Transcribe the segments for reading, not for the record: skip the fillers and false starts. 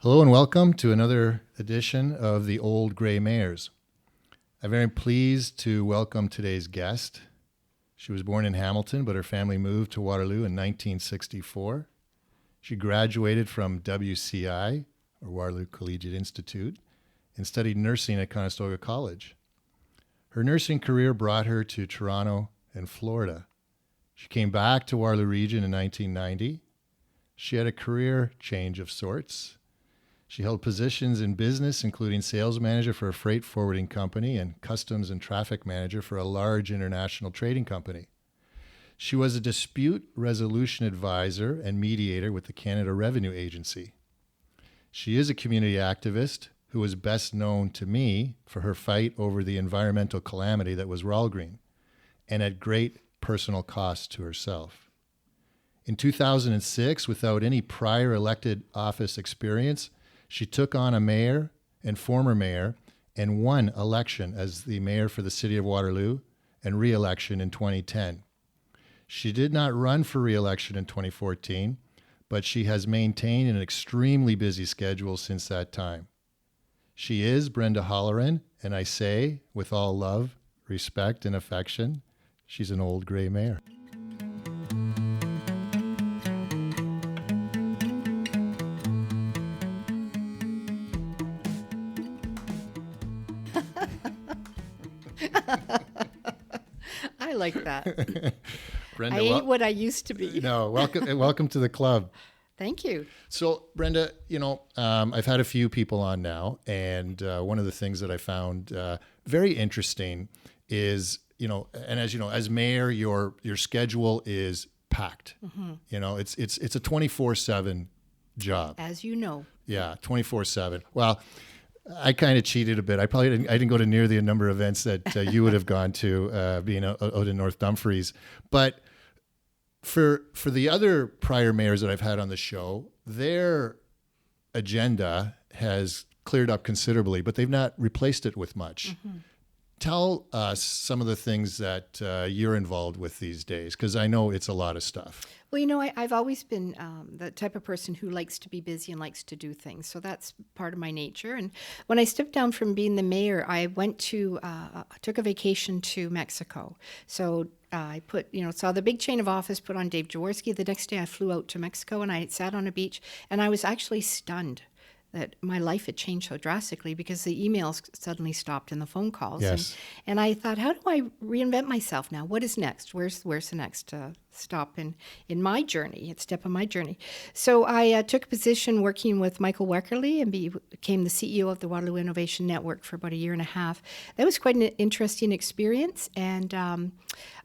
Hello and welcome to another edition of the Old Grey Mayors. I'm very pleased to welcome today's guest. She was born in Hamilton, but her family moved to Waterloo in 1964. She graduated from WCI, or Waterloo Collegiate Institute, and studied nursing at Conestoga College. Her nursing career brought her to Toronto and Florida. She came back to Waterloo Region in 1990. She had a career change of sorts. She held positions in business, including sales manager for a freight forwarding company and customs and traffic manager for a large international trading company. She was a dispute resolution advisor and mediator with the Canada Revenue Agency. She is a community activist who is best known to me for her fight over the environmental calamity that was Ralgreen, and at great personal cost to herself. In 2006, without any prior elected office experience, she took on a mayor and former mayor and won election as the mayor for the City of Waterloo and re-election in 2010. She did not run for re-election in 2014, but she has maintained an extremely busy schedule since that time. She is Brenda Halloran, and I say, with all love, respect, and affection, she's an old grey mare. I like that. Brenda, I ain't what I used to be. No, welcome to the club. Thank you. So, Brenda, I've had a few people on now, and one of the things that I found very interesting is, and as you know, as mayor, your schedule is packed. Mm-hmm. It's a 24/7 job. As you know. Yeah, 24/7. Well, I kind of cheated a bit. I didn't go to near the number of events that you would have gone to, being out in North Dumfries. But for the other prior mayors that I've had on the show, their agenda has cleared up considerably, but they've not replaced it with much. Mm-hmm. Tell us some of the things that you're involved with these days, because I know it's a lot of stuff. Well, I've always been the type of person who likes to be busy and likes to do things. So that's part of my nature. And when I stepped down from being the mayor, I went took a vacation to Mexico. So I saw the big chain of office put on Dave Jaworski. The next day I flew out to Mexico and I sat on a beach and I was actually stunned that my life had changed so drastically because the emails suddenly stopped and the phone calls. Yes. And I thought, how do I reinvent myself now? What is next? Where's the next stop in my journey, step in my journey? So I took a position working with Michael Weckerly and became the CEO of the Waterloo Innovation Network for about a year and a half. That was quite an interesting experience, and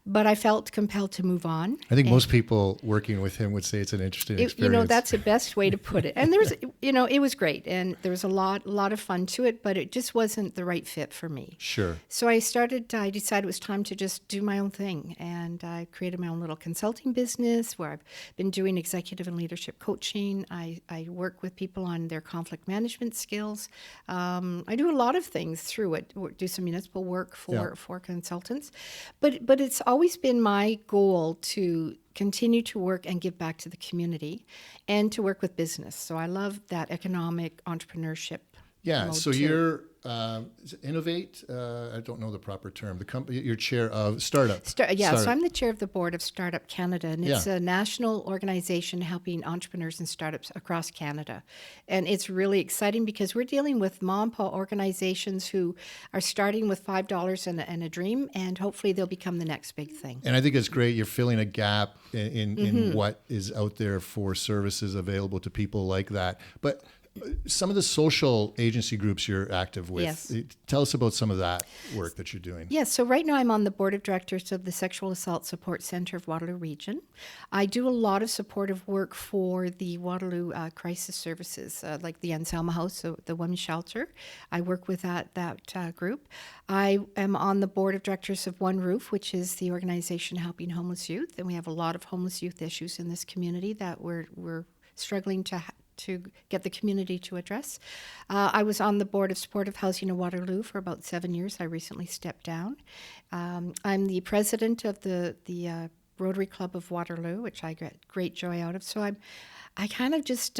but I felt compelled to move on. I think most people working with him would say it's an interesting experience. That's the best way to put it. And there's, it was great, and there was a lot of fun to it, but it just wasn't the right fit for me. Sure. So I decided it was time to just do my own thing, and I created my own little consulting business where I've been doing executive and leadership coaching. I work with people on their conflict management skills. I do a lot of things through it. Do some municipal work for consultants, but it's always been my goal to continue to work and give back to the community and to work with business. So I love that economic entrepreneurship. Yeah, so you're Innovate. I don't know the proper term. The company, you're chair of Startup. So I'm the chair of the board of Startup Canada, and it's a national organization helping entrepreneurs and startups across Canada. And it's really exciting because we're dealing with mom and pop organizations who are starting with $5 and a dream, and hopefully they'll become the next big thing. And I think it's great. You're filling a gap in what is out there for services available to people like that. But some of the social agency groups you're active with. Yes. Tell us about some of that work that you're doing. Yes, so right now I'm on the board of directors of the Sexual Assault Support Center of Waterloo Region. I do a lot of supportive work for the Waterloo Crisis Services, like the Anselma House, so the women's shelter. I work with that group. I am on the board of directors of One Roof, which is the organization helping homeless youth, and we have a lot of homeless youth issues in this community that we're struggling to get the community to address. I was on the board of supportive housing in Waterloo for about 7 years. I recently stepped down. I'm the president of the Rotary Club of Waterloo, which I get great joy out of. So I kind of just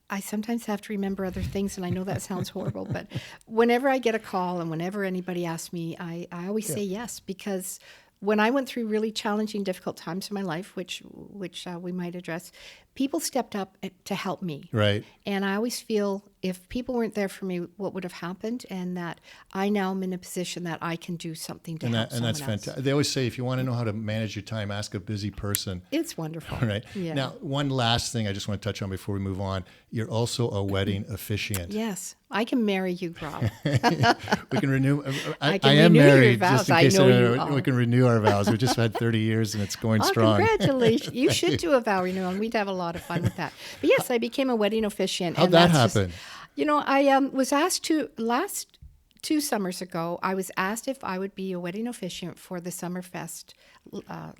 I sometimes have to remember other things, and I know that sounds horrible, but whenever I get a call and whenever anybody asks me, I always say yes, because when I went through really challenging, difficult times in my life, which we might address, people stepped up to help me. Right. And I always feel if people weren't there for me, what would have happened? And that I now am in a position that I can do something to help someone that's else. fantastic. They always say if you want to know how to manage your time, ask a busy person. It's wonderful. Right. Yeah. Now, one last thing I just want to touch on before we move on. You're also a wedding officiant. Yes. I can marry you, Rob. We can renew. I can I am renew your married, vows. just in case I know you are. we can renew our vows. We've just had 30 years and it's going strong. Congratulations. You should do a vow renewal, and we'd have a lot of fun with that. But yes, I became a wedding officiant. How'd that happen? I was asked to, last 2 summers ago, I was asked if I would be a wedding officiant for the Summerfest.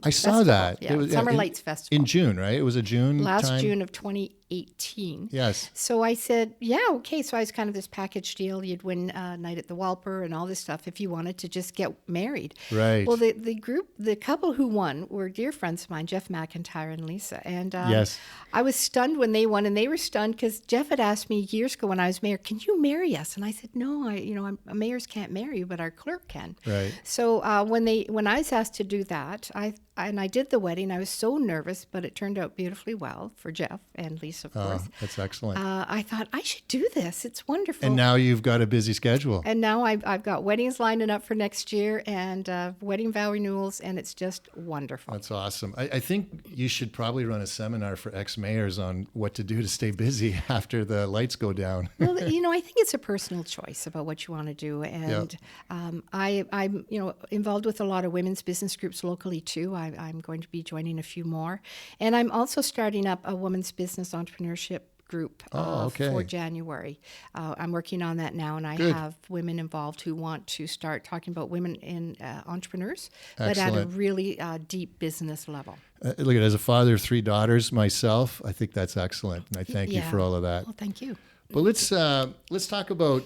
I saw that. Yeah, It was, Summer in, Lights Festival. in June, right? It was a June Last time? June of 2018. Yes. So I said, yeah, okay. So I was kind of this package deal. You'd win a night at the Walper and all this stuff if you wanted to just get married. Right. Well, the couple who won were dear friends of mine, Jeff McIntyre and Lisa. And Yes. I was stunned when they won, and they were stunned because Jeff had asked me years ago when I was mayor, can you marry us? And I said, no, mayors can't marry you, but our clerk can. Right. So when I was asked to do that, I did the wedding. I was so nervous, but it turned out beautifully well for Jeff and Lisa, of course. That's excellent. I thought I should do this. It's wonderful. And now you've got a busy schedule. And now I've got weddings lining up for next year and wedding vow renewals, and it's just wonderful. That's awesome. I think you should probably run a seminar for ex-mayors on what to do to stay busy after the lights go down. Well, I think it's a personal choice about what you want to do. And I'm involved with a lot of women's business groups locally, too. I'm going to be joining a few more. And I'm also starting up a women's business entrepreneurship group for January. I'm working on that now, and I have women involved who want to start talking about women in entrepreneurs, but at a really deep business level. Look, as a father of 3 daughters myself, I think that's excellent, and I thank you for all of that. Well, thank you. But let's talk about,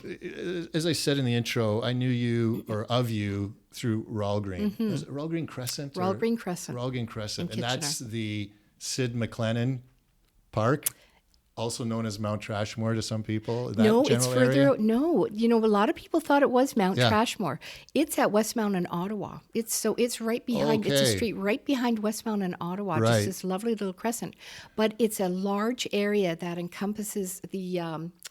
as I said in the intro, I knew you or of you through Ralgreen. Is it Ralgreen Crescent? Ralgreen Crescent. Ralgreen Crescent. And Kitchener. that's the Sid McLennan Park, also known as Mount Trashmore to some people. No, it's further. No, a lot of people thought it was Mount Trashmore. It's at Westmount in Ottawa. It's right behind. It's a street right behind Westmount in Ottawa. Right. Just this lovely little crescent, but it's a large area that encompasses the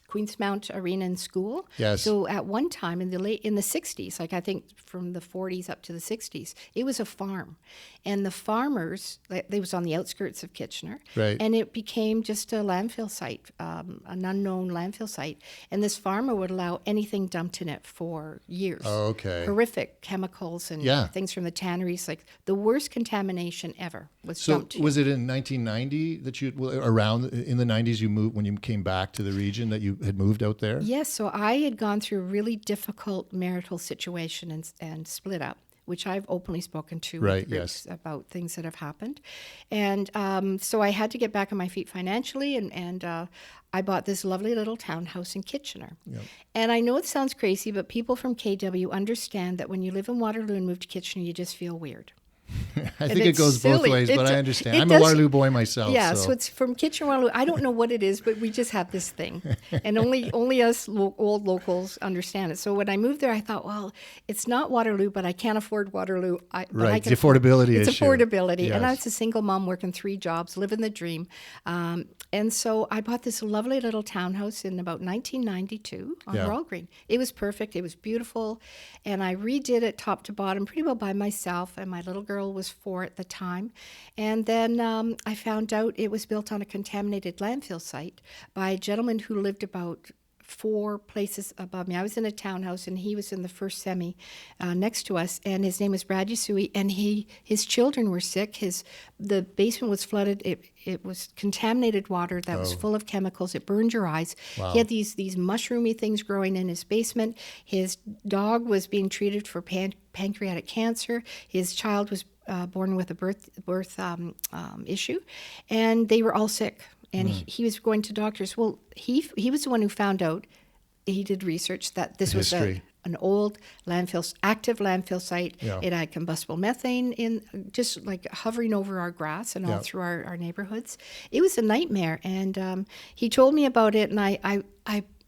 Queensmount Arena and School. Yes. So at one time in the 60s, like I think from the 40s up to the 60s, it was a farm, and the farmers, they was on the outskirts of Kitchener, right. And it became just a landfill site, an unknown landfill site, and this farmer would allow anything dumped in it for years. Oh, okay. Horrific chemicals and things from the tanneries, like the worst contamination ever was dumped. So was it in 1990 that around in the 90s you moved, when you came back to the region, that you had moved out there? Yes, so I had gone through a really difficult marital situation and split up, which I've openly spoken to with groups about things that have happened. And so I had to get back on my feet financially, and I bought this lovely little townhouse in Kitchener. Yep. And I know it sounds crazy, but people from KW understand that when you live in Waterloo and move to Kitchener, you just feel weird. I think it goes both ways, but I understand. I'm a Waterloo boy myself. Yeah, so it's from Kitchener, Waterloo. I don't know what it is, but we just have this thing. And only us old locals understand it. So when I moved there, I thought, well, it's not Waterloo, but I can't afford Waterloo. It's the affordability issue. It's affordability. Yes. And I was a single mom working 3 jobs, living the dream. And so I bought this lovely little townhouse in about 1992 on Ralgreen. It was perfect. It was beautiful. And I redid it top to bottom pretty well by myself, and my little girl was 4 at the time. And then I found out it was built on a contaminated landfill site by a gentleman who lived about 4 places above me. I was in a townhouse, and he was in the first semi next to us, and his name was Brad Yasui, and his children were sick. The basement was flooded. It was contaminated water that was full of chemicals. It burned your eyes. Wow. He had these mushroomy things growing in his basement. His dog was being treated for pancreatic cancer. His child was born with a birth issue, and they were all sick. And he was going to doctors. Well, he was the one who found out. He did research that this was an an old active landfill site. Yeah. It had combustible methane in just like hovering over our grass and all Yeah. through our neighborhoods. It was a nightmare. And he told me about it, and I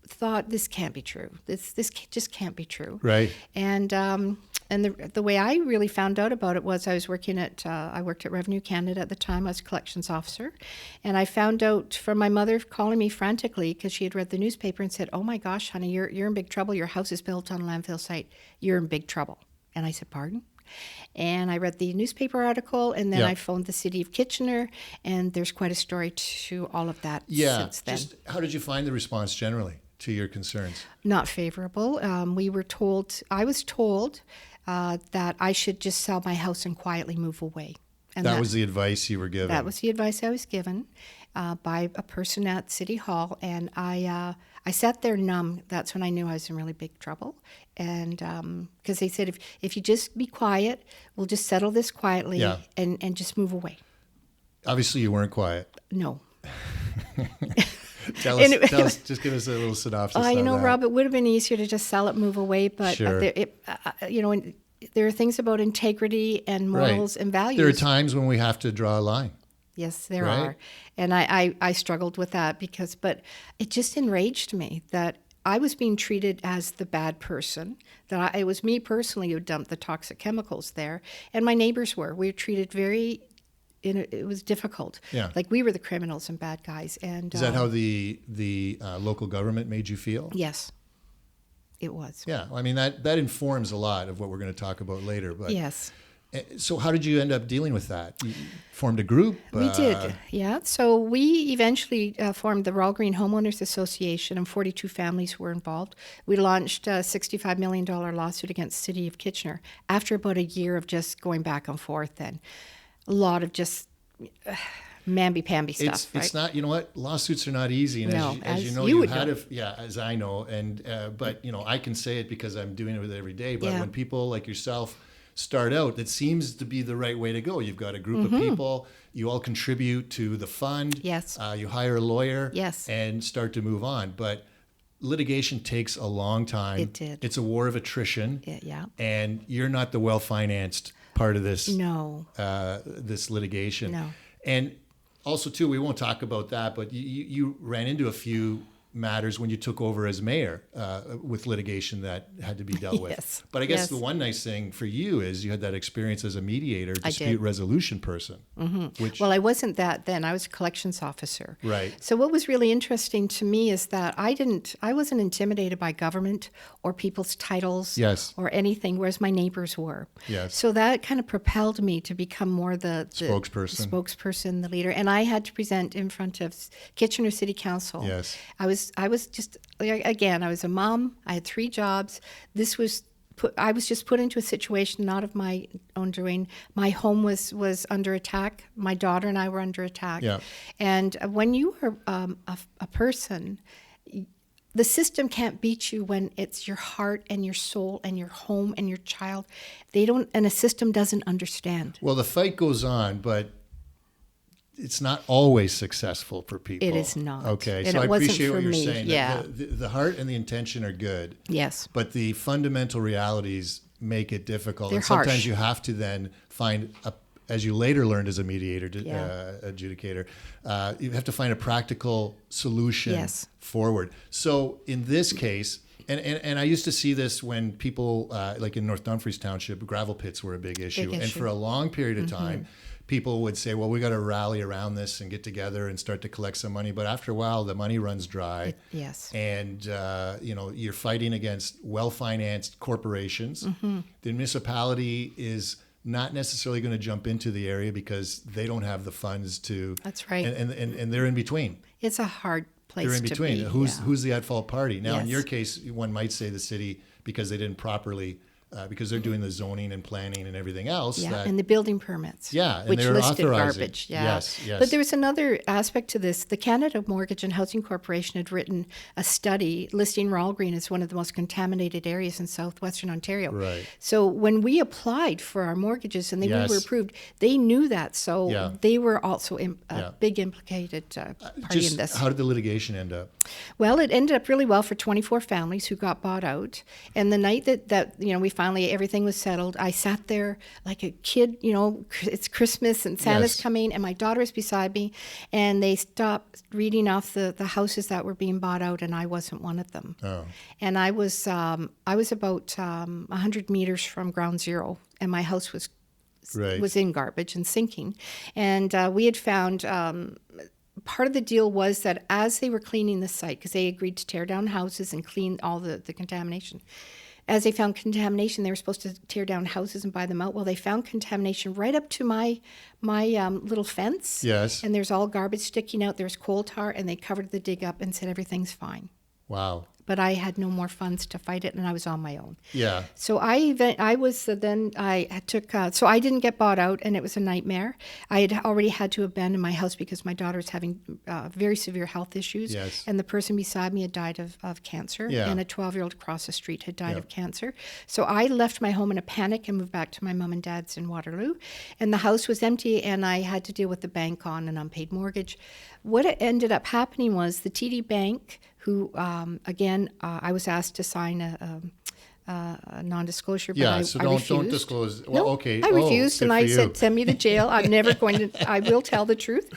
thought, this can't be true. This just can't be true. Right. And the way I really found out about it was I worked at Revenue Canada at the time. I was a collections officer, and I found out from my mother calling me frantically because she had read the newspaper and said, "Oh my gosh, honey, you're in big trouble. Your house is built on a landfill site. You're in big trouble." And I said, "Pardon?" And I read the newspaper article, and then Yeah. I phoned the City of Kitchener, and there's quite a story to all of that since then. Just how did you find the response generally to your concerns? Not favorable. I was told that I should just sell my house and quietly move away. And That was the advice you were given. that was the advice I was given by a person at City Hall, and I sat there numb. That's when I knew I was in really big trouble, and because they said, if you just be quiet, we'll just settle this quietly, Yeah. and just move away. Obviously, you weren't quiet. No. Tell And us, just give us a little synopsis. You on know, that. Rob, it would have been easier to just sell it, move away, but Sure. there are things about integrity and morals and values. There are times when we have to draw a line. Yes, there Right? are. And I struggled with that but it just enraged me that I was being treated as the bad person, that it was me personally who dumped the toxic chemicals there, and my neighbors were. We were treated it was difficult. Yeah. Like we were the criminals and bad guys. And Is that how the local government made you feel? Yes, it was. Yeah, I mean that informs a lot of what we're going to talk about later. But Yes. So how did you end up dealing with that? You formed a group? We did, yeah. So we eventually formed the Ralgreen Homeowners Association, and 42 families were involved. We launched a $65 million lawsuit against the City of Kitchener after about a year of just going back and forth and a lot of just mamby-pamby stuff. It's not, you know what, lawsuits are not easy. And No, as you as know, you you would had know. as I know. And, but, I can say it because I'm doing it with it every day. But Yeah. when people like yourself start out, that seems to be the right way to go. You've got a group of people, you all contribute to the fund. Yes. You hire a lawyer. Yes. And start to move on. But litigation takes a long time. It did. It's a war of attrition. Yeah. And you're not the well-financed part of this. No. This litigation. No. And also, too, we won't talk about that, but you ran into a few matters when you took over as mayor with litigation that had to be dealt with. Yes. But I guess Yes. the one nice thing for you is you had that experience as a mediator, I dispute did. resolution person. Which, Well, I wasn't that then. I was a collections officer. Right. So what was really interesting to me is that I wasn't intimidated by government or people's titles Yes. or anything, whereas my neighbors were. Yes. So that kind of propelled me to become more the spokesperson, the leader. And I had to present in front of Kitchener City Council. Yes. I was just, again, I was a mom. I had 3 jobs. I was just put into a situation not of my own doing. My home was under attack. My daughter and I were under attack. Yeah. And when you are a person, the system can't beat you when it's your heart and your soul and your home and your child. And a system doesn't understand. Well, the fight goes on, but it's not always successful for people. It is not. Okay, And so it I wasn't appreciate for what you're me. saying. Yeah. The heart and the intention are good. Yes. But the fundamental realities make it difficult. They're and sometimes harsh. you have to then find, as you later learned as a mediator, Yeah. adjudicator, you have to find a practical solution Yes. forward. So in this case, and I used to see this when people, like in North Dumfries Township, gravel pits were a big issue. And issue. for a long period of time, people would say, well, we got to rally around this and get together and start to collect some money. But after a while, the money runs dry. Yes. And, you're fighting against well-financed corporations. The municipality is not necessarily going to jump into the area because they don't have the funds to. That's right. And they're in between. It's a hard place They're in to between. be. Who's the at-fault party? Now, in Yes. your case, one might say the city because they didn't properly because they're doing the zoning and planning and everything else. Yeah, and the building permits. Yeah, and which they're listed authorizing. garbage. Yeah. Yes. But there was another aspect to this. The Canada Mortgage and Housing Corporation had written a study listing Ralgreen as one of the most contaminated areas in southwestern Ontario. Right. So when we applied for our mortgages and we were approved, they knew that. So they were also a big implicated party in this. How did the litigation end up? Well, it ended up really well for 24 families who got bought out. And the night that we finally, everything was settled, I sat there like a kid, it's Christmas and Santa's coming, and my daughter was beside me, and they stopped reading off the houses that were being bought out, and I wasn't one of them. Oh. And I was about 100 meters from ground zero, and my house was in garbage and sinking. And we had found... part of the deal was that as they were cleaning the site, because they agreed to tear down houses and clean all the contamination, as they found contamination, they were supposed to tear down houses and buy them out. Well, they found contamination right up to my little fence. Yes. And there's all garbage sticking out. There's coal tar, and they covered the dig up and said everything's fine. Wow. But I had no more funds to fight it, and I was on my own. Yeah. So I didn't get bought out, and it was a nightmare. I had already had to abandon my house because my daughter was having very severe health issues. Yes. And the person beside me had died of cancer, and a 12-year-old across the street had died of cancer. So I left my home in a panic and moved back to my mom and dad's in Waterloo, and the house was empty, and I had to deal with the bank on an unpaid mortgage. What ended up happening was the TD Bank, who, I was asked to sign a non-disclosure, but I refused. Don't disclose. Well, okay. I refused, and I said, send me to jail. I'm never going to, I will tell the truth.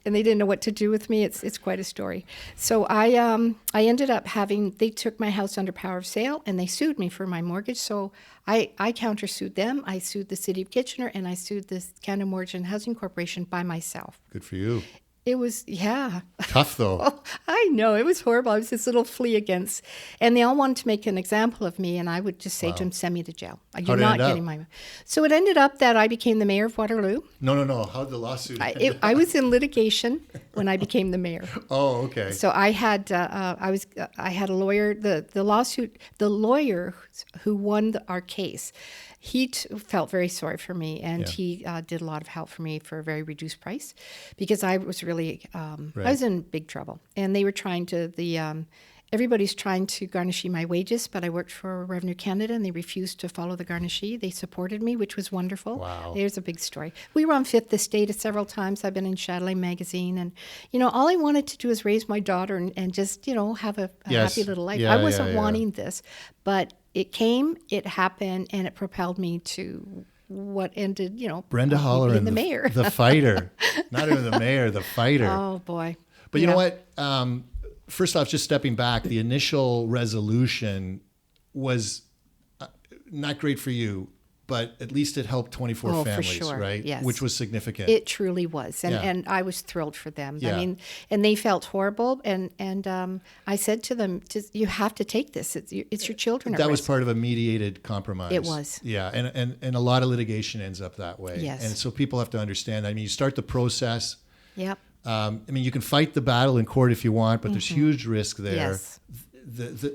And they didn't know what to do with me. It's quite a story. So I ended up they took my house under power of sale, and they sued me for my mortgage. So I countersued them. I sued the City of Kitchener, and I sued the Canada Mortgage and Housing Corporation by myself. Good for you. It was, tough, though. Oh, I know. It was horrible. I was this little flea against. And they all wanted to make an example of me, and I would just say to them, send me to jail. You're not getting my... So it ended up that I became the mayor of Waterloo. No. How did the lawsuit end? I was in litigation when I became the mayor. Oh, okay. So I had a lawyer. The lawyer who won our case, he felt very sorry for me, and he did a lot of help for me for a very reduced price, because I was really I was in big trouble, and they were trying to everybody's trying to garnish my wages, but I worked for Revenue Canada, and they refused to follow the garnishee. They supported me, which was wonderful. Wow. There's a big story. We were on Fifth Estate several times. I've been in Châtelet magazine, and all I wanted to do is raise my daughter and just have a happy little life. I wasn't wanting this, but it came, it happened, and it propelled me to what ended, Brenda Halloran, the mayor. the fighter. Not even the mayor, the fighter. Oh, boy. But you know what? First off, just stepping back, the initial resolution was not great for you, but at least it helped 24 families, for sure. right? Yes. Which was significant. It truly was. And I was thrilled for them. Yeah. I mean, and they felt horrible. And I said to them, you have to take this. It's your children. That was part of a mediated compromise. It was. Yeah. And a lot of litigation ends up that way. Yes. And so people have to understand. I mean, you start the process. Yep. You can fight the battle in court if you want, but there's huge risk there. Yes.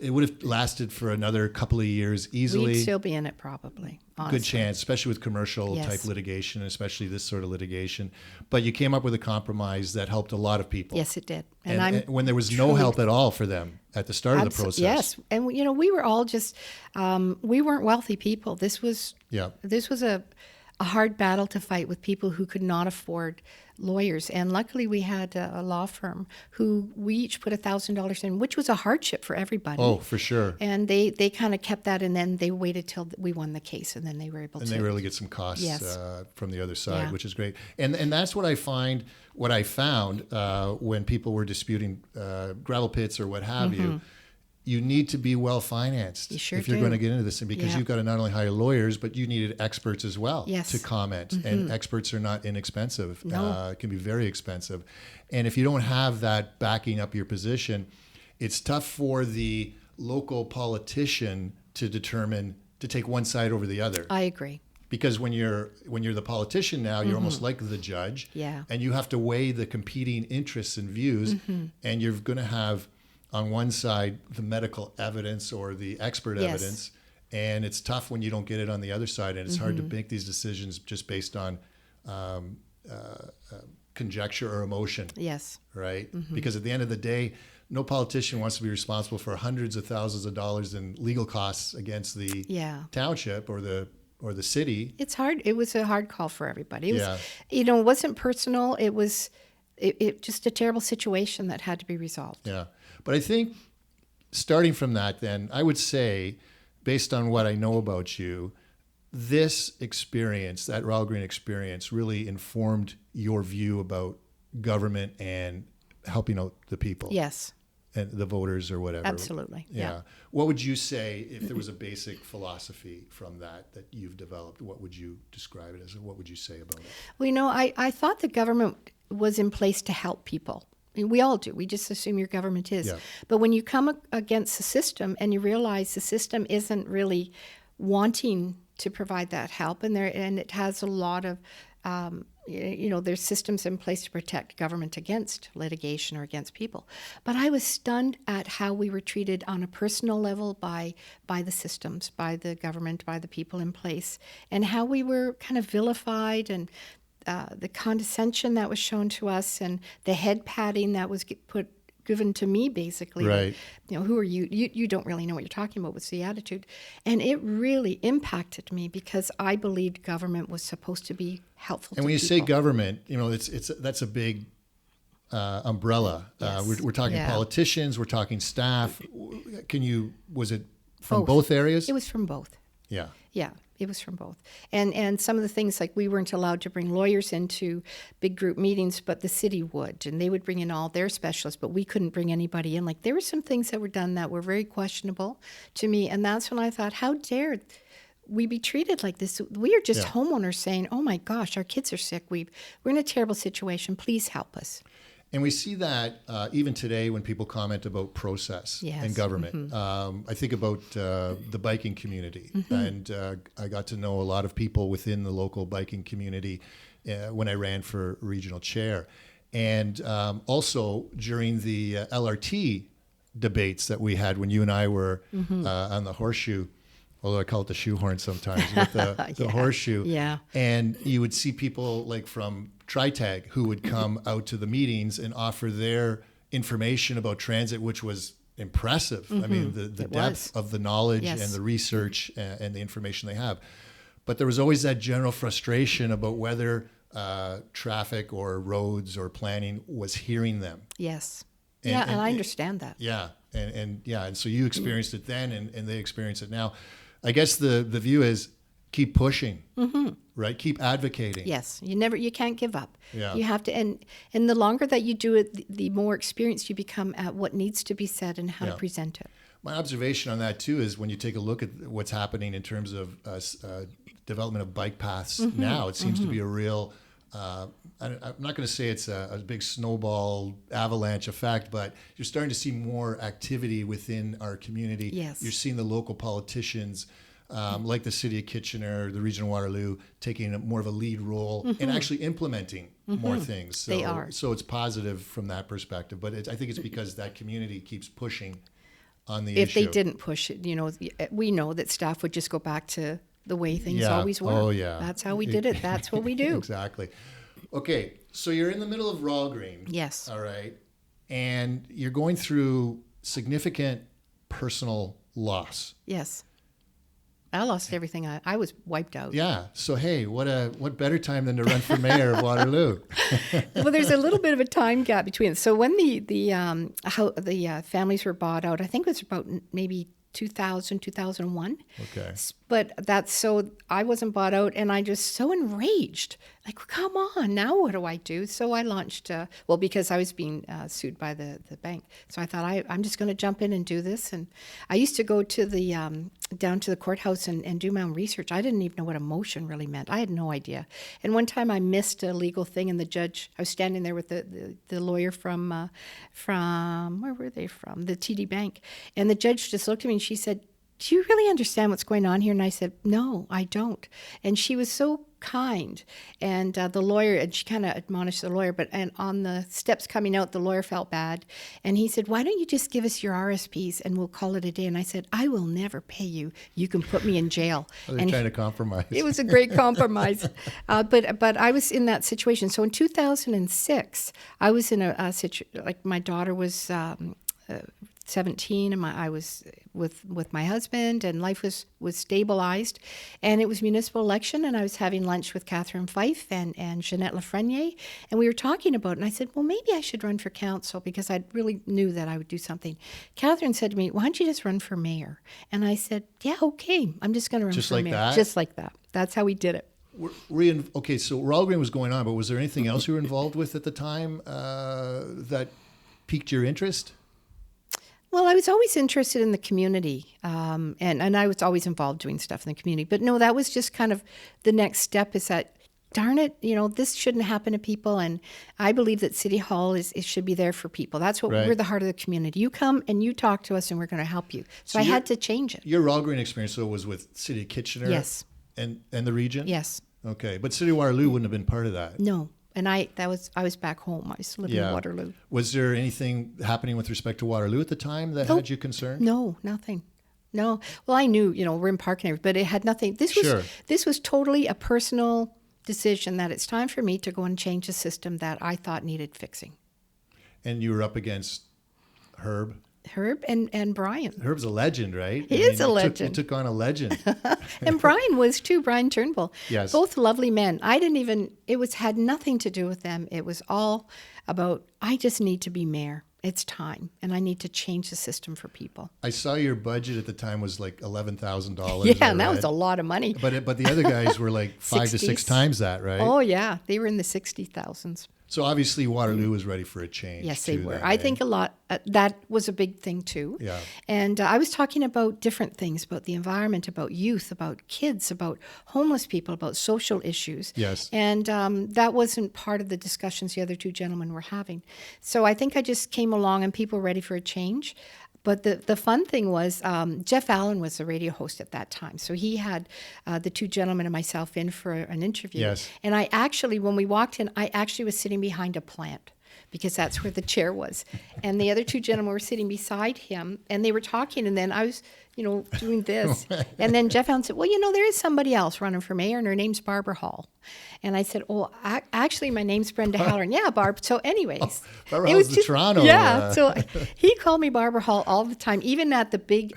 It would have lasted for another couple of years easily. We'd still be in it probably. Honestly. Good chance, especially with commercial type litigation, especially this sort of litigation. But you came up with a compromise that helped a lot of people. Yes, it did. And when there was no help at all for them at the start of the process. Yes, and we were all just we weren't wealthy people. This was a hard battle to fight with people who could not afford lawyers. And luckily we had a law firm who we each put $1,000 in, which was a hardship for everybody. Oh, for sure. And they kind of kept that, and then they waited till we won the case, and then they were able to. And they really get some costs from the other side, which is great. And that's what I found when people were disputing gravel pits or what have you. You need to be well financed if you're going to get into this, and because you've got to not only hire lawyers, but you needed experts as well to comment. And experts are not inexpensive. No. It can be very expensive. And if you don't have that backing up your position, it's tough for the local politician to take one side over the other. I agree. Because when you're the politician now, you're almost like the judge, and you have to weigh the competing interests and views, and you're going to have on one side the medical evidence or the expert evidence, And it's tough when you don't get it on the other side, and it's hard to make these decisions just based on conjecture or emotion, Yes. right? Because at the end of the day, no politician wants to be responsible for hundreds of thousands of dollars in legal costs against the township or the city. It's hard. It was a hard call for everybody. It was, Yeah. it wasn't personal. It was it just a terrible situation that had to be resolved. Yeah. But I think starting from that, then, I would say, based on what I know about you, this experience, that Ralgreen experience, really informed your view about government and helping out the people. Yes. And the voters or whatever. Absolutely. Yeah. What would you say if there was a basic philosophy from that you've developed? What would you describe it as? What would you say about it? Well, I thought the government was in place to help people. I mean, we all do. We just assume your government is. Yeah. But when you come against the system and you realize the system isn't really wanting to provide that help, and it has a lot of, there's systems in place to protect government against litigation or against people. But I was stunned at how we were treated on a personal level by the systems, by the government, by the people in place, and how we were kind of vilified, and the condescension that was shown to us, and the head patting that was given to me, basically. Right. Who are you? You don't really know what you're talking about, was the attitude. And it really impacted me because I believed government was supposed to be helpful to people. And when you say government, that's a big umbrella. Yes. We're talking politicians, we're talking staff. Was it from Both. both areas? It was from both. Yeah. Yeah, it was from both. And some of the things, like we weren't allowed to bring lawyers into big group meetings, but the city would. And they would bring in all their specialists, but we couldn't bring anybody in. Like, there were some things that were done that were very questionable to me. And that's when I thought, how dare we be treated like this? We are just homeowners saying, oh my gosh, our kids are sick. We're in a terrible situation. Please help us. And we see that even today when people comment about process and government. I think about the biking community. And I got to know a lot of people within the local biking community when I ran for regional chair. And also during the LRT debates that we had when you and I were on the horseshoe, although I call it the shoehorn sometimes, with the horseshoe. Yeah. And you would see people like from TriTag who would come out to the meetings and offer their information about transit, which was impressive. I mean, the depth of the knowledge and the research and the information they have. But there was always that general frustration about whether traffic or roads or planning was hearing them. Yes. And I understand that. Yeah. And so you experienced it then and they experience it now. I guess the view is keep pushing, right? Keep advocating. Yes, you can't give up. Yeah. You have to, and the longer that you do it, the more experienced you become at what needs to be said and how to present it. My observation on that too is when you take a look at what's happening in terms of development of bike paths now, it seems to be a real. I'm not going to say it's a big snowball avalanche effect, but you're starting to see more activity within our community. Yes. You're seeing the local politicians, like the City of Kitchener, the Region of Waterloo, taking more of a lead role and actually implementing more things. So, They are. So it's positive from that perspective, but I think it's because that community keeps pushing on the issue. If they didn't push it, we know that staff would just go back to the way things always were. Oh, yeah. That's how we did it. That's what we do. Exactly. Okay, so you're in the middle of Ralgreen. Yes. All right. And you're going through significant personal loss. Yes. I lost everything. I was wiped out. Yeah. So, hey, what better time than to run for mayor of Waterloo? Well, there's a little bit of a time gap between. So when the families were bought out, I think it was about maybe 2000, 2001. Okay. But I wasn't bought out, and I just so enraged. Like, come on, now what do I do? So I launched, because I was being sued by the bank. So I thought, I'm just going to jump in and do this. And I used to go to down to the courthouse and do my own research. I didn't even know what a motion really meant. I had no idea. And one time I missed a legal thing, and the judge, I was standing there with the lawyer from where were they from? The TD Bank. And the judge just looked at me and she said, do you really understand what's going on here? And I said, no, I don't. And she was so kind. And the lawyer, and she kind of admonished the lawyer, and on the steps coming out, the lawyer felt bad. And he said, why don't you just give us your RSPs and we'll call it a day? And I said, I will never pay you. You can put me in jail. They're trying to compromise. It was a great compromise. But I was in that situation. So in 2006, I was in a situation, like my daughter was 17, and I was with my husband, and life was stabilized, and it was municipal election, and I was having lunch with Catherine Fife and Jeanette Lafreniere, and we were talking about it, and I said, well, maybe I should run for council because I really knew that I would do something. Catherine said to me, why don't you just run for mayor? And I said, yeah, okay, I'm just going to run just for like mayor. That? Just like that. That's how we did it. Okay, so Ralgreen was going on, but was there anything else you were involved with at the time that piqued your interest? Well, I was always interested in the community, and I was always involved doing stuff in the community. But no, that was just kind of the next step is that, darn it, this shouldn't happen to people. And I believe that City Hall it should be there for people. That's what we're the heart of the community. You come and you talk to us and we're going to help you. So I had to change it. Your Ralgreen experience, though, was with City of Kitchener? Yes. And the region? Yes. Okay, but City of Waterloo wouldn't have been part of that. No. And I was back home. I was living in Waterloo. Was there anything happening with respect to Waterloo at the time that had you concerned? No, nothing. No. Well, I knew, Rim Park and everything, but it had nothing. This was totally a personal decision that it's time for me to go and change a system that I thought needed fixing. And you were up against Herb and Brian. Herb's a legend, right? He is a legend. You took on a legend. And Brian was too, Brian Turnbull. Yes. Both lovely men. Had nothing to do with them. It was all about, I just need to be mayor. It's time. And I need to change the system for people. I saw your budget at the time was like $11,000. Yeah, and that was a lot of money. But the other guys were like 5 to 6 times that, right? Oh, yeah. They were in the 60,000s. So obviously Waterloo was ready for a change. Yes, they were. I think a lot, that was a big thing too. Yeah. And I was talking about different things, about the environment, about youth, about kids, about homeless people, about social issues. Yes. And that wasn't part of the discussions the other two gentlemen were having. So I think I just came along and people were ready for a change. But the fun thing was Jeff Allen was the radio host at that time. So he had the two gentlemen and myself in for an interview. Yes. And when we walked in, I actually was sitting behind a plant because that's where the chair was. And the other two gentlemen were sitting beside him and they were talking. And then I was, doing this. And then Jeff Allen said, well, there is somebody else running for mayor and her name's Barbara Hall. And I said, oh, actually, my name's Brenda Halloran. Yeah, Barb. So anyways. Barbara Hall's the Toronto. Yeah. So he called me Barbara Hall all the time, even at the big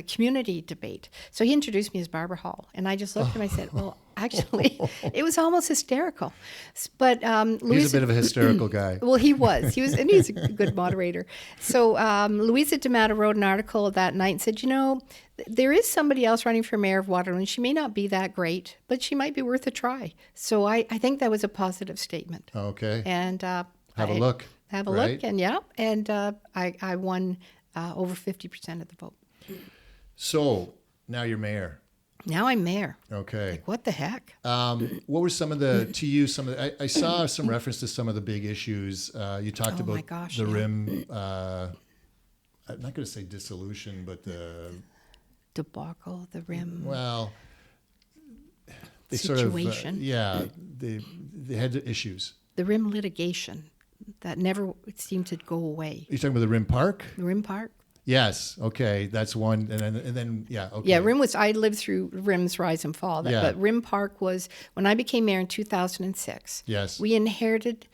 community debate. So he introduced me as Barbara Hall. And I just looked and I said, well, actually, it was almost hysterical. But he's a bit of a hysterical guy. Well, he was, and he's a good moderator. So Louisa D'Amato wrote an article that night and said, there is somebody else running for mayor of Waterloo, and she may not be that great, but she might be worth a try. So I think that was a positive statement. Okay. And have a look. Have a look, and I won over 50% of the vote. So now you're mayor. Now I'm mayor. Okay. Like, what the heck? What were some of the, I saw some reference to some of the big issues. You talked about the RIM, I'm not going to say dissolution, but the debacle, the RIM. Well, they situation. They had issues. The RIM litigation that never seemed to go away. You're talking about the RIM Park? The RIM Park? Yes. Okay. That's one. And then okay. Yeah, I lived through RIM's rise and fall. But RIM Park was, when I became mayor in 2006. Yes. We inherited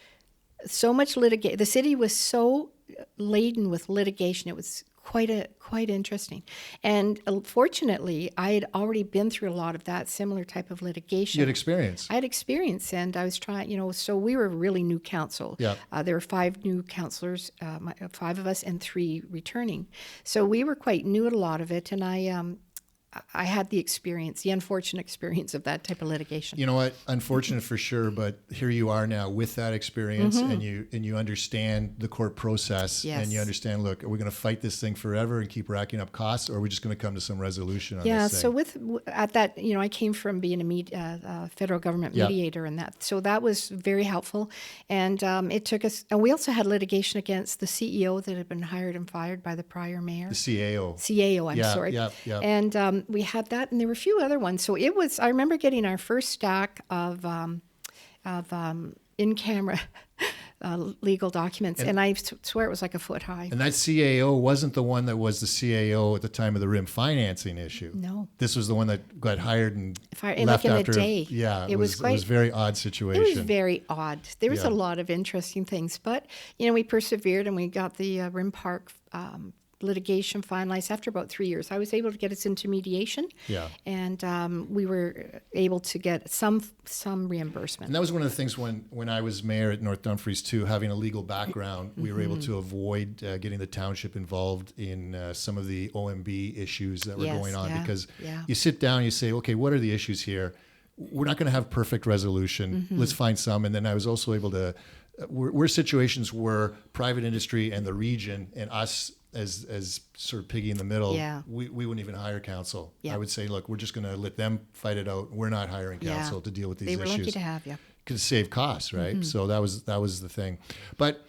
so much litigation. The city was so laden with litigation. It was quite interesting. And fortunately, I had already been through a lot of that similar type of litigation. You had experience. I had experience, and I was trying, so we were a really new council. Yeah. There were 5 new councillors, 5 of us, and 3 returning. So we were quite new at a lot of it, and I had the experience, the unfortunate experience of that type of litigation. You know what? Unfortunate for sure, but here you are now with that experience, and you understand the court process, Yes. and you understand. Look, are we going to fight this thing forever and keep racking up costs, or are we just going to come to some resolution on Yeah, this so thing? at that, I came from being a federal government Yeah. mediator and that. So that was very helpful. And it took us, and we also had litigation against the CEO that had been hired and fired by the prior mayor. The CAO. CAO, I'm Yeah, sorry. yeah, yeah. And we had that, and there were a few other ones. So it was, I remember getting our first stack of in-camera legal documents, and I swear it was like a foot high. And that CAO wasn't the one that was the CAO at the time of the RIM financing issue. No. This was the one that got hired and And left like in after. a day. Yeah, It was it was a very odd situation. It was very odd. There was Yeah. a lot of interesting things, but we persevered and we got the Rim Park litigation finalized after about 3 years. I was able to get us into mediation, Yeah. and we were able to get some reimbursement. And that was one of the things when I was mayor at North Dumfries too, having a legal background, we were able to avoid getting the township involved in some of the OMB issues that were Yes, going on, yeah, because yeah. you sit down, you say, okay, what are the issues here? We're not going to have perfect resolution. Let's find some. And then I was also able to, we're situations where private industry and the region and us as sort of piggy in the middle, Yeah. we wouldn't even hire counsel. Yeah. I would say, look, we're just going to let them fight it out. We're not hiring counsel to deal with these They were issues. lucky to have you. Could save costs, right? So that was the thing. But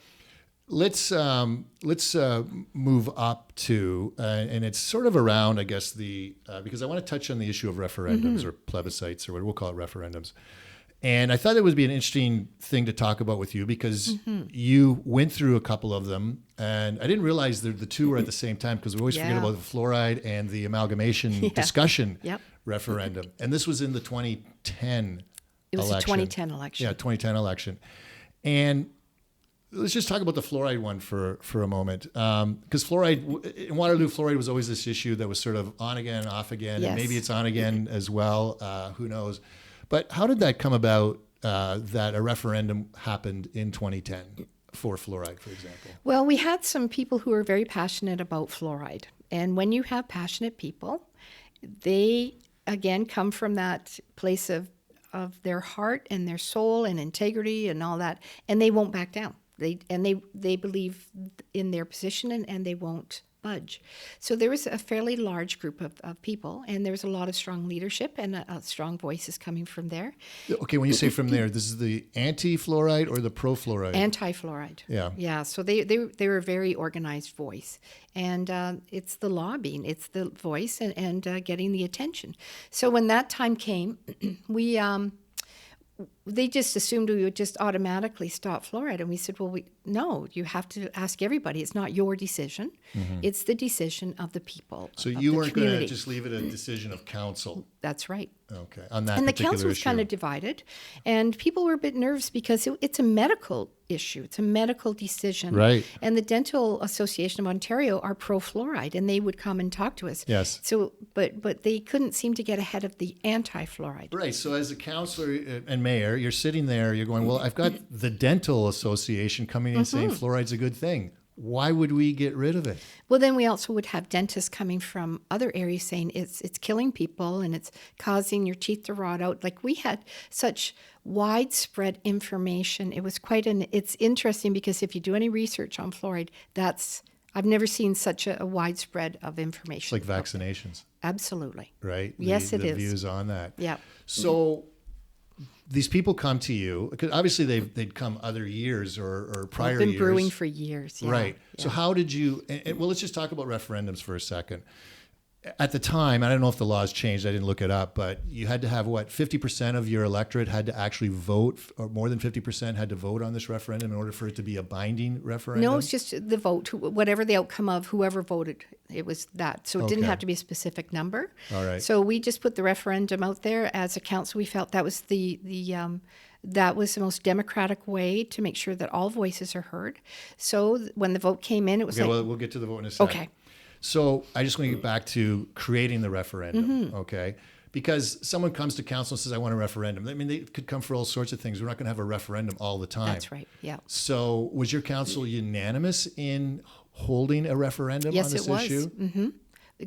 let's move up to, and it's sort of around, I guess, because I want to touch on the issue of referendums or plebiscites, or what we'll call it, referendums. And I thought it would be an interesting thing to talk about with you, because you went through a couple of them, and I didn't realize that the two were at the same time, because we always forget Yeah. about the fluoride and the amalgamation discussion Yep. referendum. And this was in the 2010 It was election. a 2010 election. Yeah, 2010 election. And let's just talk about the fluoride one for a moment. Because fluoride, in Waterloo, fluoride was always this issue that was sort of on again, off again, and Yes. maybe it's on again as well. Who knows? But how did that come about, that a referendum happened in 2010 for fluoride, for example? Well, we had some people who were very passionate about fluoride. And when you have passionate people, they, again, come from that place of their heart and their soul and integrity and all that, and they won't back down. They believe in their position, and they won't budge. So there was a fairly large group of people, and there was a lot of strong leadership and strong voices coming from there. Okay, when you say from there, this is the anti-fluoride or the pro-fluoride? Anti-fluoride. Yeah. Yeah. So they were a very organized voice, and it's the lobbying, it's the voice, and getting the attention. So when that time came, they just assumed we would just automatically stop fluoride, and we said, well, no, you have to ask everybody. It's not your decision; it's the decision of the people. So of you the weren't going to community. just leave it a decision of council. That's right. Okay, on that And the particular council was issue. kind of divided, and people were a bit nervous because it's a medical issue. It's a medical decision. Right. And the Dental Association of Ontario are pro-fluoride, and they would come and talk to us. Yes. So, but they couldn't seem to get ahead of the anti-fluoride. Right. So as a councillor and mayor, you're sitting there, you're going, well, I've got the Dental Association coming in saying fluoride's a good thing. Why would we get rid of it? Well, then we also would have dentists coming from other areas saying it's killing people and it's causing your teeth to rot out. Like, we had such widespread information. It was it's interesting, because if you do any research on fluoride, I've never seen such a widespread of information. It's like vaccinations, Absolutely. right? Yes, it the is. views on that. Yeah. So these people come to you, because obviously they'd come other years or prior It's been years. brewing for years. Yeah. Right. Yeah. So how did you, well, let's just talk about referendums for a second. At the time, I don't know if the laws changed, I didn't look it up, but you had to have 50% of your electorate had to actually vote, or more than 50% had to vote on this referendum in order for it to be a binding referendum? No, it's just the vote. Whatever the outcome of whoever voted, it was that. So it didn't Okay. have to be a specific number. All right. So we just put the referendum out there as a council. We felt that was that was the most democratic way to make sure that all voices are heard. So when the vote came in, it was Okay, like, well, we'll get to the vote in a second. okay. So I just want to get back to creating the referendum, Mm-hmm. okay? Because someone comes to council and says, I want a referendum. I mean, they could come for all sorts of things. We're not going to have a referendum all the time. That's right. Yeah. So was your council unanimous in holding a referendum Yes, on this it was. issue? Mm-hmm.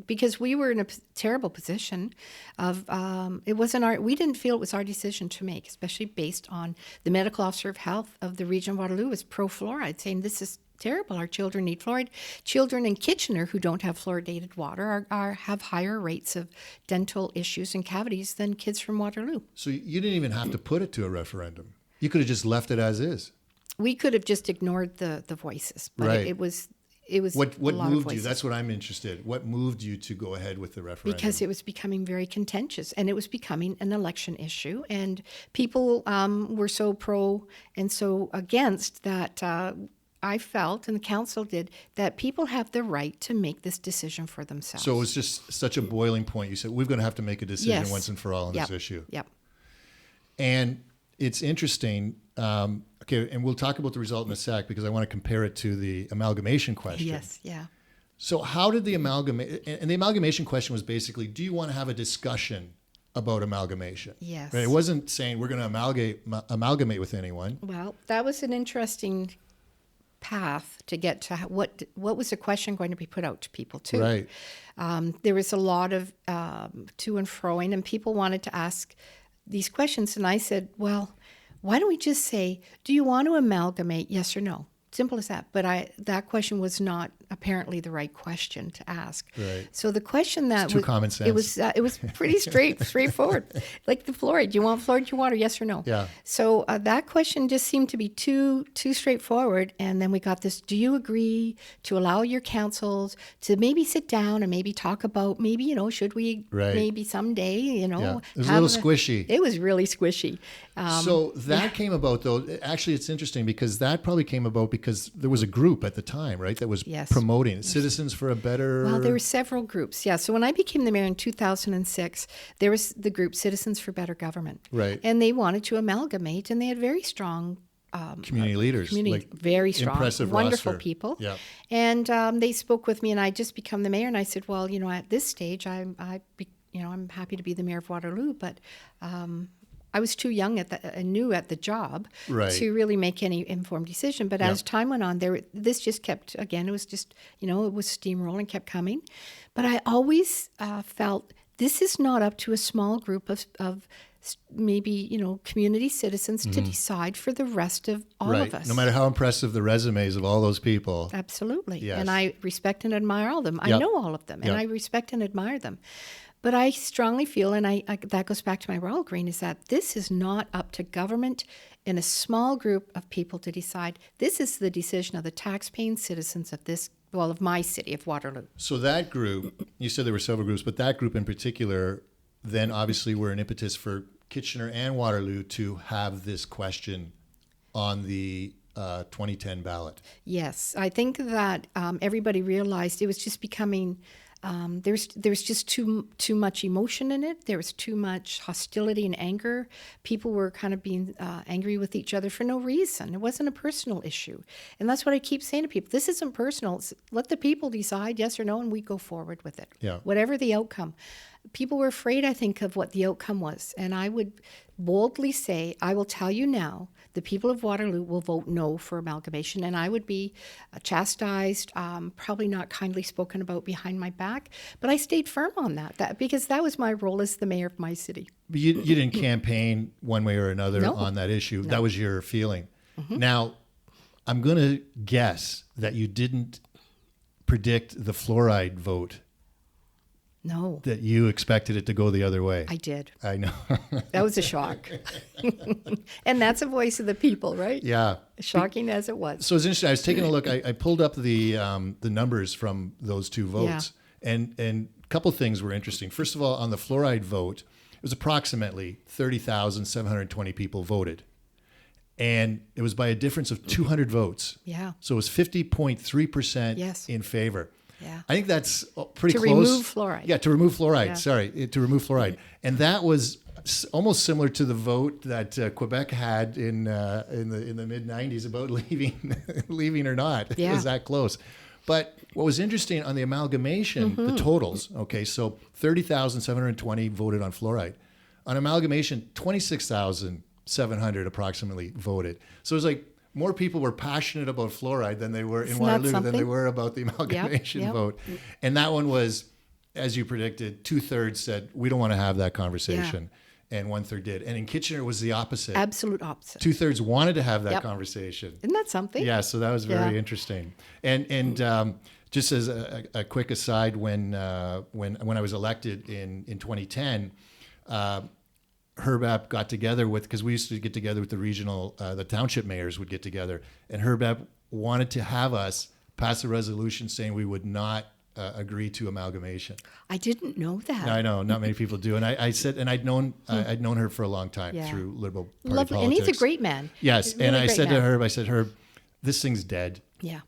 because we were in a terrible position of we didn't feel it was our decision to make, especially based on the medical officer of health of the region of Waterloo was pro-fluoride, saying this is terrible. Our children need fluoride. Children in Kitchener who don't have fluoridated water have higher rates of dental issues and cavities than kids from Waterloo. So you didn't even have to put it to a referendum. You could have just left it as is. We could have just ignored the voices, but right. it was what a lot moved of you? That's what I'm interested. What moved you to go ahead with the referendum? Because it was becoming very contentious, and it was becoming an election issue, and people were so pro and so against that. I felt, and the council did, that people have the right to make this decision for themselves. So it was just such a boiling point. You said, we're going to have to make a decision once and for all on this issue. Yep. And it's interesting. Okay, and we'll talk about the result in a sec because I want to compare it to the amalgamation question. Yes, yeah. So how did the and the amalgamation question was basically, do you want to have a discussion about amalgamation? Yes. Right? It wasn't saying we're going to amalgamate with anyone. Well, that was an interesting path to get to what was the question going to be put out to people too. Right. There was a lot of to and froing, and people wanted to ask these questions, and I said, well, why don't we just say, do you want to amalgamate, yes or no? Simple as that. But that question was not apparently the right question to ask. Right. So the question that it's too common sense. It was pretty straightforward. Like the fluoride, do you want fluoride water, yes or no? Yeah. So that question just seemed to be too straightforward. And then we got this: do you agree to allow your councils to maybe sit down and maybe talk about should we maybe someday Yeah. It was a little squishy. It was really squishy. So that came about, though. Actually, it's interesting because that probably came about because there was a group at the time, right, that was promoting Citizens for a Better. Well, there were several groups. Yeah. So when I became the mayor in 2006, there was the group Citizens for Better Government. Right. And they wanted to amalgamate, and they had very strong community leaders, very strong, impressive wonderful roster. people. Yeah. And they spoke with me, and I just become the mayor, and I said, well, at this stage, I'm happy to be the mayor of Waterloo, but I was too young and new at the job to really make any informed decision. But as time went on, this just kept, again, it was just, it was steamrolling, kept coming. But I always felt this is not up to a small group of maybe, community citizens to decide for the rest of all of us. No matter how impressive the resumes of all those people. Absolutely. Yes. And I respect and admire all of them. I know all of them, and I respect and admire them. But I strongly feel, and I that goes back to my Ralgreen, is that this is not up to government and a small group of people to decide. This is the decision of the tax-paying citizens of my city of Waterloo. So that group, you said there were several groups, but that group in particular then obviously were an impetus for Kitchener and Waterloo to have this question on the 2010 ballot. Yes, I think that everybody realized it was just becoming... There's just too much emotion in it. There was too much hostility and anger. People were kind of being angry with each other for no reason. It wasn't a personal issue. And that's what I keep saying to people. This isn't personal. Let the people decide yes or no, and we go forward with it. Yeah. Whatever the outcome. People were afraid, I think, of what the outcome was. And I would boldly say, I will tell you now, the people of Waterloo will vote no for amalgamation, and I would be chastised, probably not kindly spoken about behind my back, but I stayed firm on that because that was my role as the mayor of my city. But you didn't campaign one way or another on that issue. No. That was your feeling. Mm-hmm. Now, I'm going to guess that you didn't predict the fluoride vote. No. That you expected it to go the other way. I did. I know. That was a shock. And that's a voice of the people, right? Yeah. Shocking as it was. So it's interesting. I was taking a look. I pulled up the numbers from those two votes. Yeah. And a couple things were interesting. First of all, on the fluoride vote, it was approximately 30,720 people voted. And it was by a difference of 200 votes. Yeah. So it was 50.3% in favor. Yeah. I think that's pretty close. To remove fluoride. Yeah, to remove fluoride. Yeah. Sorry, to remove fluoride. And that was almost similar to the vote that Quebec had in the mid '90s about leaving or not. Yeah. It was that close. But what was interesting on the amalgamation, the totals. Okay, so 30,720 voted on fluoride. On amalgamation, 26,700 approximately voted. So it was like more people were passionate about fluoride than they were in Waterloo than they were about the amalgamation vote. And that one was as you predicted, 2/3 said, we don't want to have that conversation. And 1/3 did. And in Kitchener, it was the opposite. Absolute opposite. 2/3 wanted to have that Yep. conversation. Isn't that something? Yeah, so that was very interesting. And just as a quick aside, when I was elected in 2010, Herb App got together with, because we used to get together with the regional, the township mayors would get together, and Herb App wanted to have us pass a resolution saying we would not agree to amalgamation. I didn't know that. I know, not many people do. And I said, and I'd known her for a long time through Liberal Party Lovely. politics. And he's a great man. Yes, Really and I great said man. to Herb, Herb, this thing's dead. Yeah.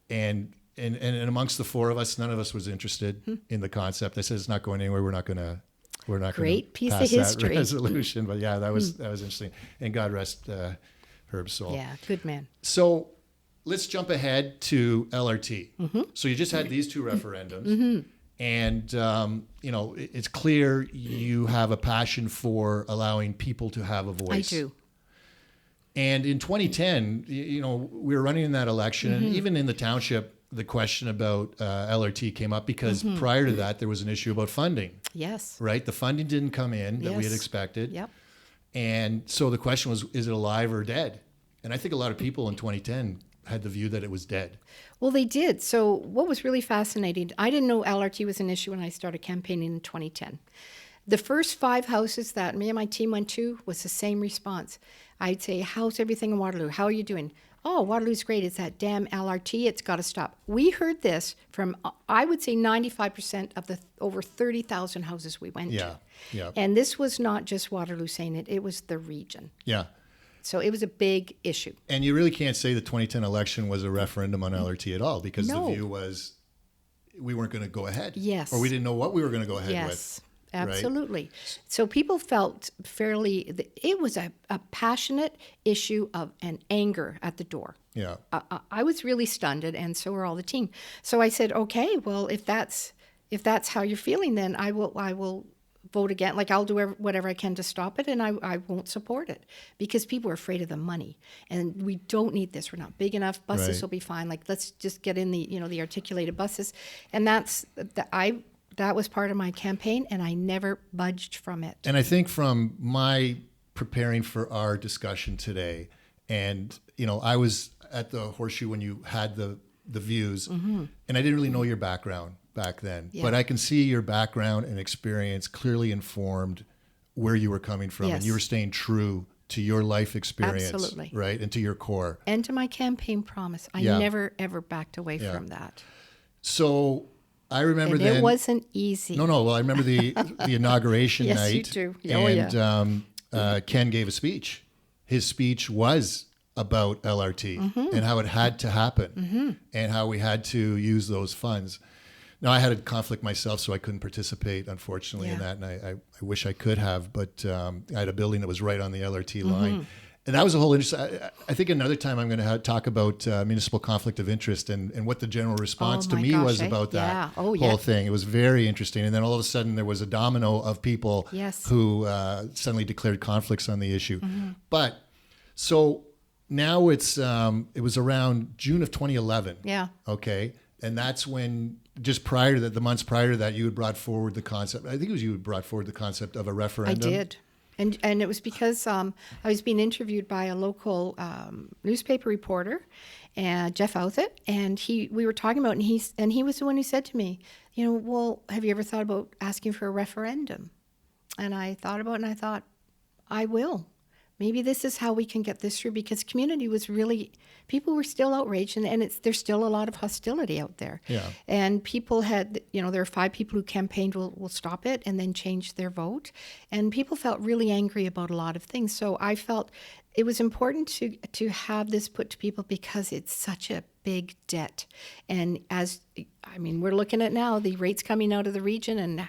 And amongst the four of us, none of us was interested in the concept. I said, it's not going anywhere. We're not going Great to piece of pass history. that resolution. But yeah, that was interesting. And God rest Herb's soul. Yeah, good man. So let's jump ahead to LRT. So you just had these two referendums. And, it's clear you have a passion for allowing people to have a voice. I do. And in 2010, we were running in that election, and even in the township, the question about LRT came up because prior to that, there was an issue about funding. Yes. Right? The funding didn't come in that we had Yes. expected. Yep. And so the question was, is it alive or dead? And I think a lot of people in 2010 had the view that it was dead. Well, they did. So what was really fascinating, I didn't know LRT was an issue when I started campaigning in 2010. The first 5 houses that me and my team went to was the same response. I'd say, how's everything in Waterloo? How are you doing? Oh, Waterloo's great. It's that damn LRT. It's got to stop. We heard this from, I would say, 95% of the over 30,000 houses we went to. Yeah. And this was not just Waterloo saying it. It was the region. Yeah. So it was a big issue. And you really can't say the 2010 election was a referendum on LRT at all, because No. the view was we weren't going to go ahead. Yes. Or we didn't know what we were going to go ahead with. Yes, absolutely. So people felt it was a passionate issue of an anger at the door. Yeah. I was really stunned, and so were all the team. So I said, okay, well, if that's how you're feeling, then I will vote again. Like, I'll do whatever I can to stop it, and I won't support it, because people are afraid of the money, and we don't need this. We're not big enough. Buses Right. will be fine. Like, let's just get in the articulated buses, and that was part of my campaign, and I never budged from it. And I think from my preparing for our discussion today, and I was at the Horseshoe when you had the views, and I didn't really know your background back then, but I can see your background and experience clearly informed where you were coming from, and Yes. you were staying true to your life experience, Absolutely. right, and to your core. And to my campaign promise. I Yeah. never, ever backed away from that. So I remember And then. it wasn't easy. No. Well, I remember the inauguration Yes, night. you do. Oh, and Ken gave a speech. His speech was about LRT and how it had to happen and how we had to use those funds. Now, I had a conflict myself, so I couldn't participate, unfortunately, in that. And I wish I could have, but I had a building that was right on the LRT line. And that was a whole interest. I think another time I'm going to talk about municipal conflict of interest and what the general response to my me gosh, was eh? about that Yeah. Oh, whole yeah. thing. It was very interesting. And then all of a sudden there was a domino of people Yes. who suddenly declared conflicts on the issue. But so now it was around June of 2011. Yeah. Okay. And that's when, just prior to that, the months prior to that, you had brought forward the concept. I think it was you who brought forward the concept of a I referendum. did. And it was because I was being interviewed by a local newspaper reporter, Jeff Outhet, and we were talking about, and he was the one who said to me, well, have you ever thought about asking for a referendum? And I thought about it, and I thought, I will. Maybe this is how we can get this through, because community was really, people were still outraged, and there's still a lot of hostility out there. Yeah. And people had, there are 5 people who campaigned, we'll stop it, and then changed their vote. And people felt really angry about a lot of things. So I felt it was important to have this put to people, because it's such a big debt. And we're looking at now the rates coming out of the region, and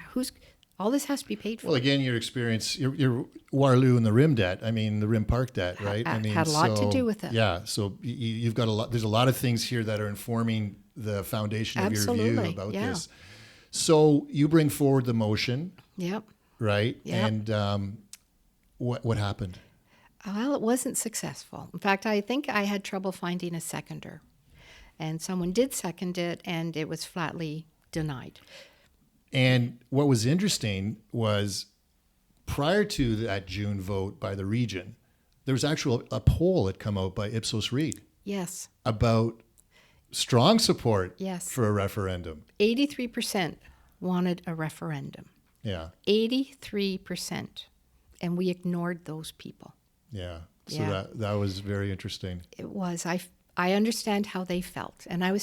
all this has to be paid for. Well, again, your experience, your Waterloo and the Rim debt. The Rim Park debt, right? Had a lot to do with it. Yeah. So you've got a lot. There's a lot of things here that are informing the foundation of your view about this. So you bring forward the motion. Yep. Right. Yep. And what happened? Well, it wasn't successful. In fact, I think I had trouble finding a seconder. And someone did second it, and it was flatly denied. And what was interesting was prior to that June vote by the region, there was actually a poll that come out by Ipsos Reid Yes. about strong support Yes. for a referendum. 83% wanted a referendum. Yeah. 83%. And we ignored those people. Yeah. So Yeah. that was very interesting. It was. I understand how they felt. And I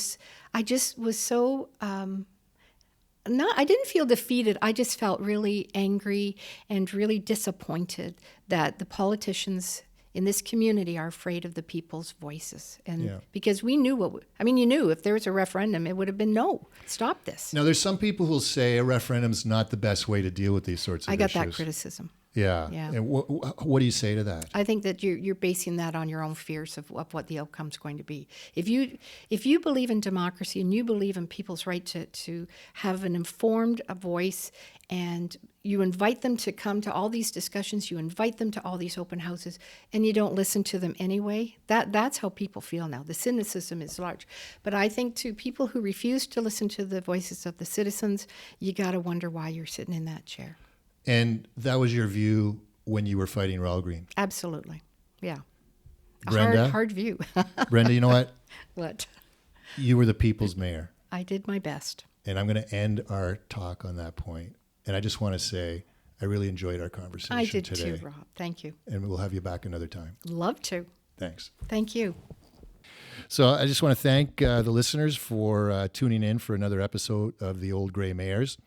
just was so, I didn't feel defeated. I just felt really angry and really disappointed that the politicians in this community are afraid of the people's voices. And Yeah. because we knew you knew if there was a referendum, it would have been no, stop this. Now, there's some people who'll say a referendum's not the best way to deal with these sorts of I got issues. that criticism. Yeah. Yeah. And what do you say to that? I think that you're basing that on your own fears of what the outcome's going to be. If you believe in democracy and you believe in people's right to have an informed voice, and you invite them to come to all these discussions, you invite them to all these open houses, and you don't listen to them anyway, that's how people feel now. The cynicism is large. But I think to people who refuse to listen to the voices of the citizens, you got to wonder why you're sitting in that chair. And that was your view when you were fighting Ralgreen. Absolutely. Yeah. A Brenda? hard view. Brenda, you know what? What? You were the people's mayor. I did my best. And I'm going to end our talk on that point. And I just want to say I really enjoyed our conversation I did today. too, Rob. Thank you. And we'll have you back another time. Love to. Thanks. Thank you. So I just want to thank the listeners for tuning in for another episode of The Old Grey Mayors.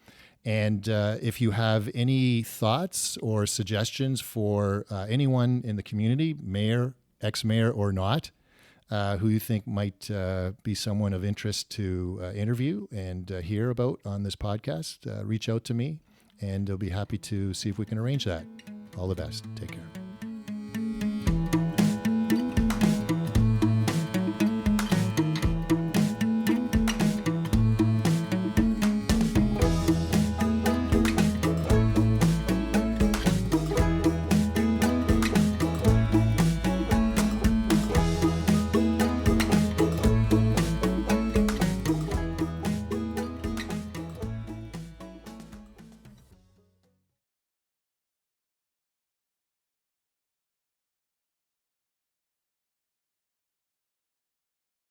And if you have any thoughts or suggestions for anyone in the community, mayor, ex-mayor or not, who you think might be someone of interest to interview and hear about on this podcast, reach out to me, and I'll be happy to see if we can arrange that. All the best. Take care.